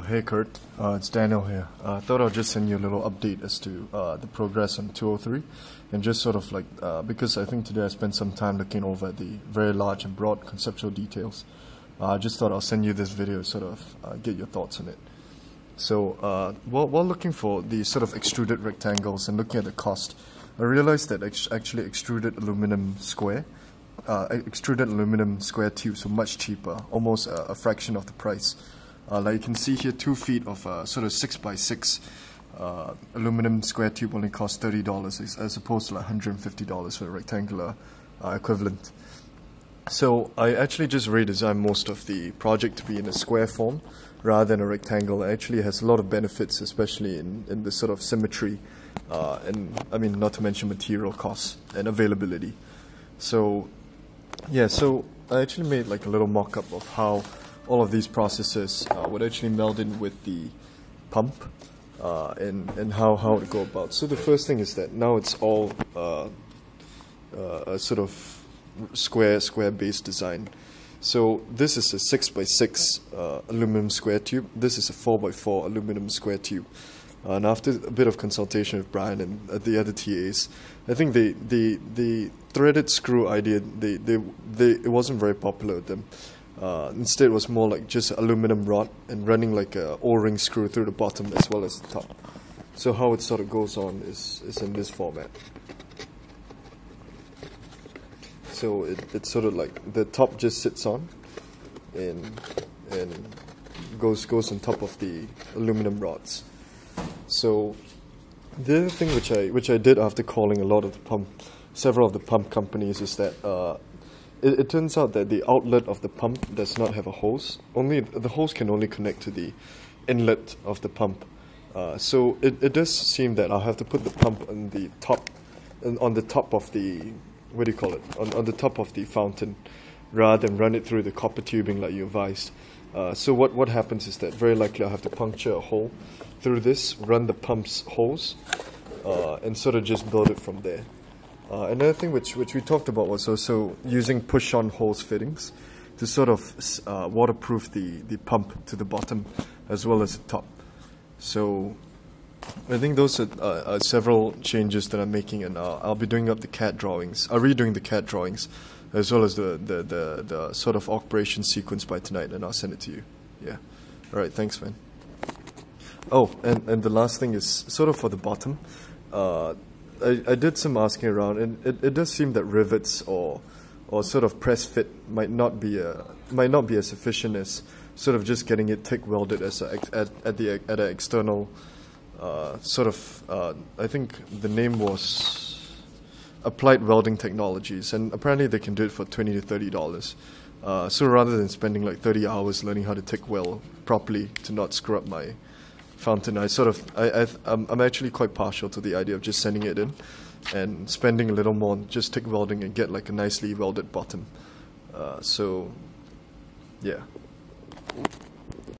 Hey Kurt, it's Daniel here. I thought I'll just send you a little update as to the progress on 203 and just sort of like, because I think today I spent some time looking over the very large and broad conceptual details. I just thought I'll send you this video to sort of get your thoughts on it. So while looking for the sort of extruded rectangles and looking at the cost, I realized that actually extruded aluminum square tubes are much cheaper, almost a fraction of the price. Like you can see here, 2 feet of sort of 6x6 aluminum square tube only costs $30 as opposed to like $150 for a rectangular equivalent. So I actually just redesigned most of the project to be in a square form rather than a rectangle. It actually has a lot of benefits, especially in the sort of symmetry and I mean, not to mention material costs and availability. So yeah, so I actually made like a little mock-up of how all of these processes would actually meld in with the pump and how it would go about. So the first thing is that now it's all a sort of square based design. So this is a 6x6 aluminum square tube. This is a 4x4 aluminum square tube. And after a bit of consultation with Brian and the other TAs, I think the threaded screw idea, it wasn't very popular with them. Instead, it was more like just aluminum rod and running like a O-ring screw through the bottom as well as the top. So how it sort of goes on is in this format. So it's sort of like the top just sits on and goes on top of the aluminum rods. So the other thing which I did after calling several of the pump companies is that it turns out that the outlet of the pump does not have a hose. The hose can only connect to the inlet of the pump. So it does seem that I'll have to put the pump on the top of the, what do you call it? On the top of the fountain, rather than run it through the copper tubing like you advised. So what happens is that very likely I'll have to puncture a hole through this, run the pump's hose, and sort of just build it from there. Another thing which we talked about was also using push-on hose fittings to sort of waterproof the pump to the bottom as well as the top. So I think those are several changes that I'm making, and I'll be doing up the CAD drawings. I'll redoing the CAD drawings as well as the sort of operation sequence by tonight, and I'll send it to you. Yeah. All right. Thanks, man. Oh, and the last thing is sort of for the bottom. I did some asking around, and it does seem that rivets or sort of press fit might not be as efficient as sort of just getting it TIG welded as at an external sort of I think the name was Applied Welding Technologies, and apparently they can do it for $20 to $30. So rather than spending like 30 hours learning how to TIG weld properly to not screw up my fountain, I'm actually quite partial to the idea of just sending it in and spending a little more on just TIG welding and get like a nicely welded bottom. So yeah.